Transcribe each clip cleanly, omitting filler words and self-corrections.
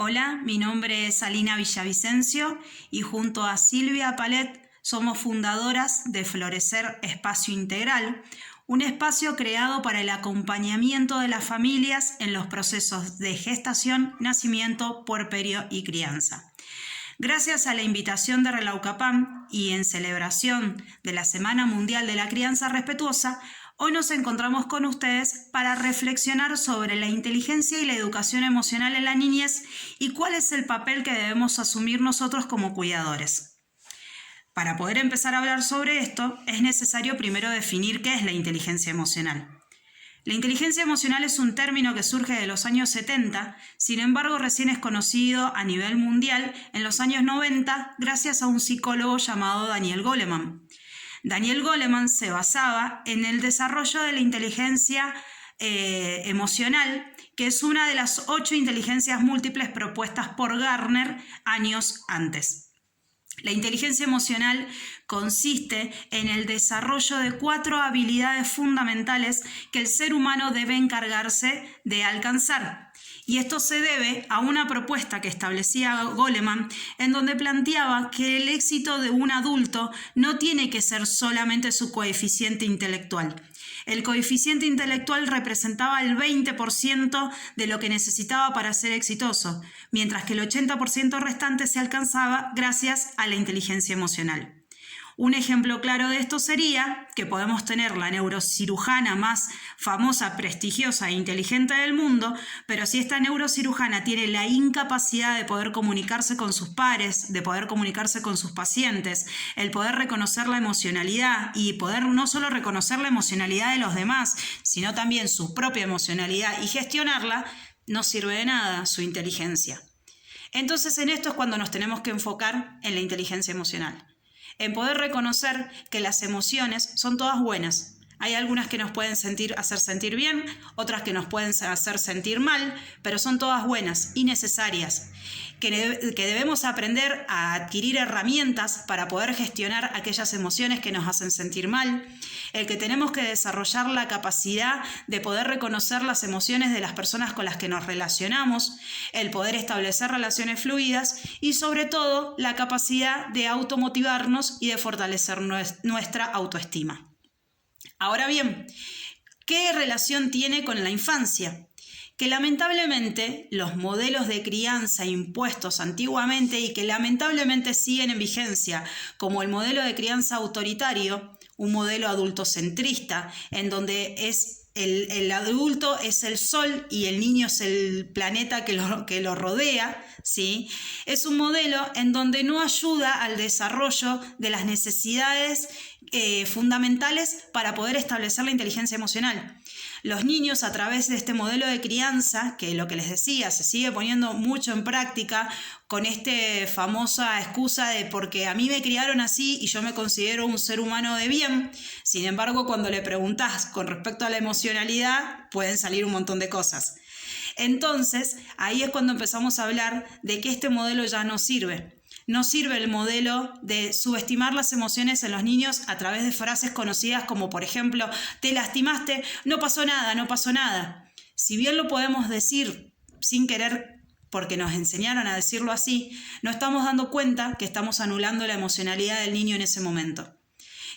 Hola, mi nombre es Alina Villavicencio y junto a Silvia Palet somos fundadoras de Florecer Espacio Integral, un espacio creado para el acompañamiento de las familias en los procesos de gestación, nacimiento, puerperio y crianza. Gracias a la invitación de Relaucapam y en celebración de la Semana Mundial de la Crianza Respetuosa, hoy nos encontramos con ustedes para reflexionar sobre la inteligencia y la educación emocional en la niñez y cuál es el papel que debemos asumir nosotros como cuidadores. Para poder empezar a hablar sobre esto, es necesario primero definir qué es la inteligencia emocional. La inteligencia emocional es un término que surge de los años 70, sin embargo recién es conocido a nivel mundial en los años 90 gracias a un psicólogo llamado Daniel Goleman. Daniel Goleman se basaba en el desarrollo de la inteligencia emocional, que es una de las 8 inteligencias múltiples propuestas por Gardner años antes. La inteligencia emocional consiste en el desarrollo de 4 habilidades fundamentales que el ser humano debe encargarse de alcanzar. Y esto se debe a una propuesta que establecía Goleman, en donde planteaba que el éxito de un adulto no tiene que ser solamente su coeficiente intelectual. El coeficiente intelectual representaba el 20% de lo que necesitaba para ser exitoso, mientras que el 80% restante se alcanzaba gracias a la inteligencia emocional. Un ejemplo claro de esto sería que podemos tener la neurocirujana más famosa, prestigiosa e inteligente del mundo, pero si esta neurocirujana tiene la incapacidad de poder comunicarse con sus pares, de poder comunicarse con sus pacientes, el poder reconocer la emocionalidad y poder no solo reconocer la emocionalidad de los demás, sino también su propia emocionalidad y gestionarla, no sirve de nada su inteligencia. Entonces en esto es cuando nos tenemos que enfocar en la inteligencia emocional. En poder reconocer que las emociones son todas buenas. Hay algunas que nos pueden hacer sentir bien, otras que nos pueden hacer sentir mal, pero son todas buenas y necesarias. Que debemos aprender a adquirir herramientas para poder gestionar aquellas emociones que nos hacen sentir mal. El que tenemos que desarrollar la capacidad de poder reconocer las emociones de las personas con las que nos relacionamos, el poder establecer relaciones fluidas y sobre todo la capacidad de automotivarnos y de fortalecer nuestra autoestima. Ahora bien, ¿qué relación tiene con la infancia? Que lamentablemente los modelos de crianza impuestos antiguamente y que lamentablemente siguen en vigencia, como el modelo de crianza autoritario, un modelo adultocentrista, en donde el adulto es el sol y el niño es el planeta que lo rodea, ¿sí? Es un modelo en donde no ayuda al desarrollo de las necesidades fundamentales para poder establecer la inteligencia emocional. Los niños, a través de este modelo de crianza, que lo que les decía, se sigue poniendo mucho en práctica con esta famosa excusa de porque a mí me criaron así y yo me considero un ser humano de bien. Sin embargo, cuando le preguntás con respecto a la emocionalidad, pueden salir un montón de cosas. Entonces, ahí es cuando empezamos a hablar de que este modelo ya no sirve. No sirve el modelo de subestimar las emociones en los niños a través de frases conocidas como, por ejemplo, te lastimaste, no pasó nada, no pasó nada. Si bien lo podemos decir sin querer porque nos enseñaron a decirlo así, no estamos dando cuenta que estamos anulando la emocionalidad del niño en ese momento.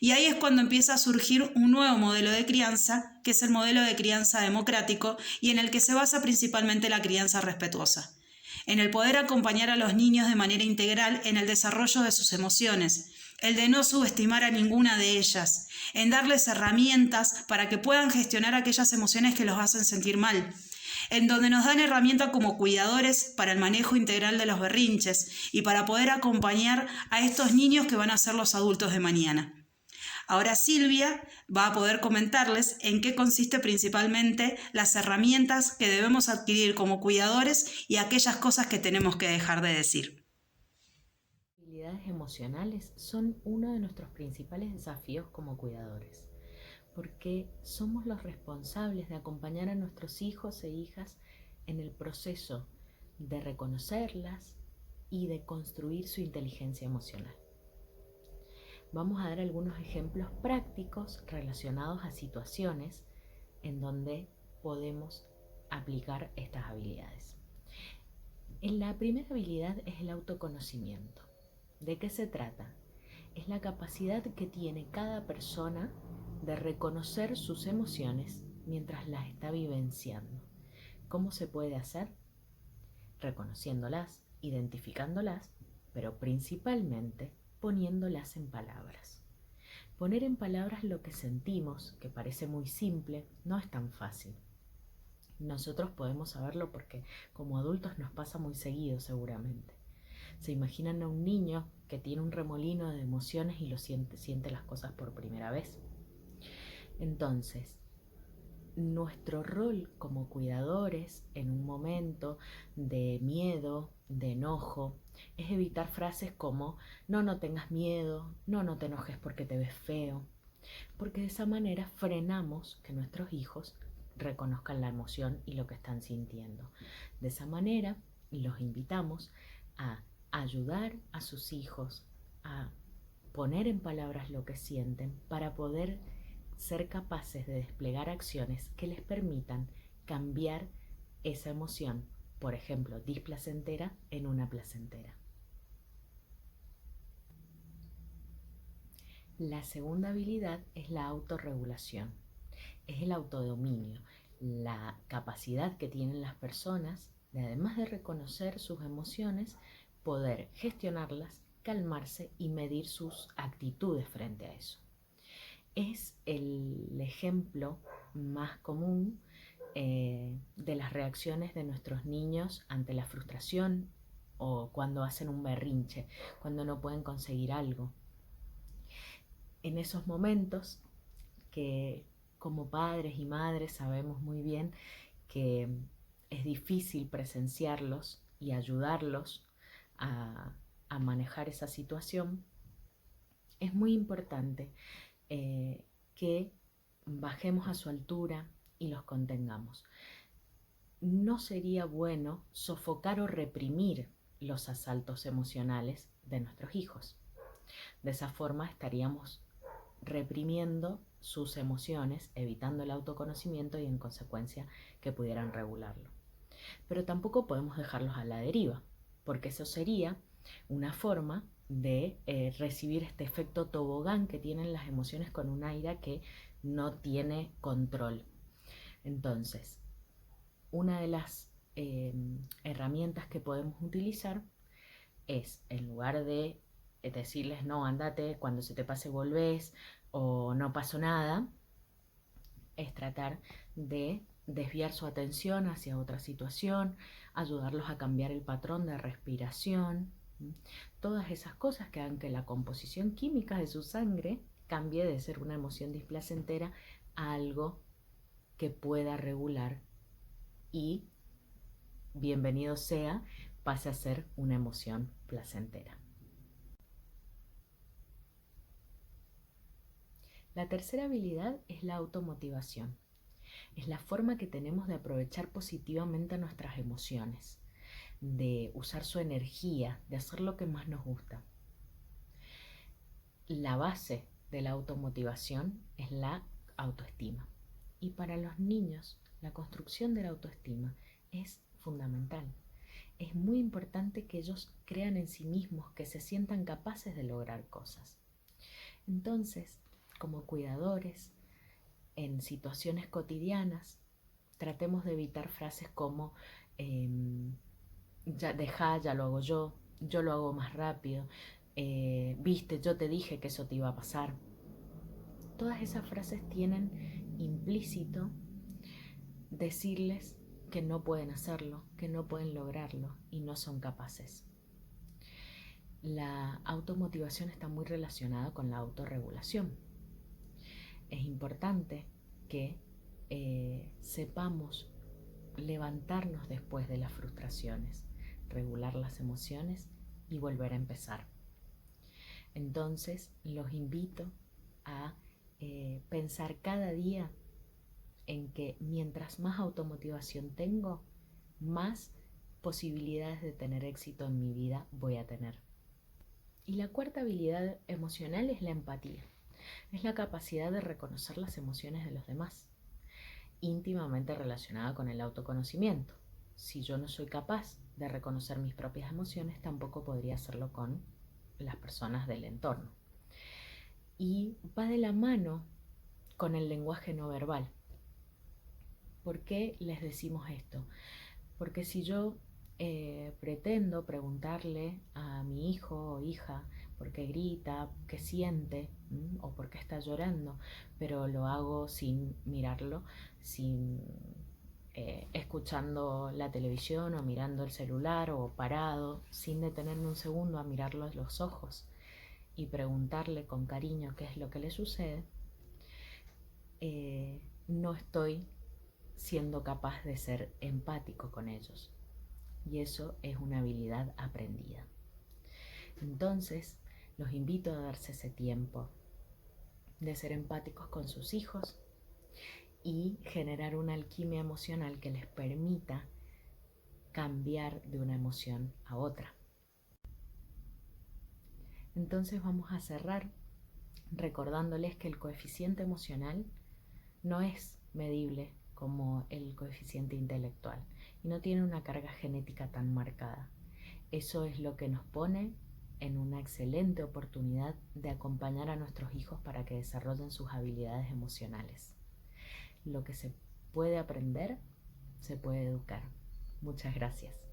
Y ahí es cuando empieza a surgir un nuevo modelo de crianza, que es el modelo de crianza democrático y en el que se basa principalmente la crianza respetuosa. En el poder acompañar a los niños de manera integral en el desarrollo de sus emociones, el de no subestimar a ninguna de ellas, en darles herramientas para que puedan gestionar aquellas emociones que los hacen sentir mal, en donde nos dan herramientas como cuidadores para el manejo integral de los berrinches y para poder acompañar a estos niños que van a ser los adultos de mañana. Ahora Silvia va a poder comentarles en qué consiste principalmente las herramientas que debemos adquirir como cuidadores y aquellas cosas que tenemos que dejar de decir. Las habilidades emocionales son uno de nuestros principales desafíos como cuidadores, porque somos los responsables de acompañar a nuestros hijos e hijas en el proceso de reconocerlas y de construir su inteligencia emocional. Vamos a dar algunos ejemplos prácticos relacionados a situaciones en donde podemos aplicar estas habilidades. La primera habilidad es el autoconocimiento. ¿De qué se trata? Es la capacidad que tiene cada persona de reconocer sus emociones mientras las está vivenciando. ¿Cómo se puede hacer? Reconociéndolas, identificándolas, pero principalmente poniéndolas en palabras. Poner en palabras lo que sentimos, que parece muy simple, no es tan fácil. Nosotros podemos saberlo porque como adultos nos pasa muy seguido seguramente. Se imaginan a un niño que tiene un remolino de emociones y lo siente las cosas por primera vez. Entonces, nuestro rol como cuidadores en un momento de miedo, de enojo, es evitar frases como no tengas miedo, no te enojes porque te ves feo, porque de esa manera frenamos que nuestros hijos reconozcan la emoción y lo que están sintiendo. De esa manera los invitamos a ayudar a sus hijos a poner en palabras lo que sienten para poder ser capaces de desplegar acciones que les permitan cambiar esa emoción, por ejemplo, displacentera, en una placentera. La segunda habilidad es la autorregulación, es el autodominio, la capacidad que tienen las personas de, además de reconocer sus emociones, poder gestionarlas, calmarse y medir sus actitudes frente a eso. Es el ejemplo más común de las reacciones de nuestros niños ante la frustración o cuando hacen un berrinche, cuando no pueden conseguir algo. En esos momentos que como padres y madres sabemos muy bien que es difícil presenciarlos y ayudarlos a manejar esa situación, es muy importante que bajemos a su altura y los contengamos. No sería bueno sofocar o reprimir los asaltos emocionales de nuestros hijos. De esa forma estaríamos reprimiendo sus emociones, evitando el autoconocimiento y en consecuencia que pudieran regularlo. Pero tampoco podemos dejarlos a la deriva, porque eso sería una forma de recibir este efecto tobogán que tienen las emociones con una ira que no tiene control. Entonces, una de las herramientas que podemos utilizar es, en lugar de decirles no, andate, cuando se te pase volvés o no pasó nada, es tratar de desviar su atención hacia otra situación, ayudarlos a cambiar el patrón de respiración, todas esas cosas que hagan que la composición química de su sangre cambie de ser una emoción displacentera a algo que pueda regular y, bienvenido sea, pase a ser una emoción placentera. La tercera habilidad es la automotivación. Es la forma que tenemos de aprovechar positivamente nuestras emociones, de usar su energía, de hacer lo que más nos gusta. La base de la automotivación es la autoestima. Y para los niños, la construcción de la autoestima es fundamental. Es muy importante que ellos crean en sí mismos, que se sientan capaces de lograr cosas. Entonces, como cuidadores, en situaciones cotidianas, tratemos de evitar frases como ya lo hago yo lo hago más rápido, viste, yo te dije que eso te iba a pasar. Todas esas frases tienen implícito decirles que no pueden hacerlo, que no pueden lograrlo y no son capaces. La automotivación está muy relacionada con la autorregulación. Es importante que sepamos levantarnos después de las frustraciones, regular las emociones y volver a empezar. Entonces los invito a pensar cada día en que mientras más automotivación tengo, más posibilidades de tener éxito en mi vida voy a tener. Y la cuarta habilidad emocional es la empatía. Es la capacidad de reconocer las emociones de los demás, íntimamente relacionada con el autoconocimiento. si yo no soy capaz de reconocer mis propias emociones, tampoco podría hacerlo con las personas del entorno. Y va de la mano con el lenguaje no verbal. ¿Por qué les decimos esto? Porque si yo pretendo preguntarle a mi hijo o hija por qué grita, qué siente o por qué está llorando, pero lo hago sin mirarlo, sin escuchando la televisión o mirando el celular o parado, sin detenerme un segundo a mirarlo a los ojos y preguntarle con cariño qué es lo que le sucede, no estoy siendo capaz de ser empático con ellos. Y eso es una habilidad aprendida. Entonces, los invito a darse ese tiempo de ser empáticos con sus hijos y generar una alquimia emocional que les permita cambiar de una emoción a otra. Entonces vamos a cerrar recordándoles que el coeficiente emocional no es medible como el coeficiente intelectual y no tiene una carga genética tan marcada. Eso es lo que nos pone en una excelente oportunidad de acompañar a nuestros hijos para que desarrollen sus habilidades emocionales. Lo que se puede aprender, se puede educar. Muchas gracias.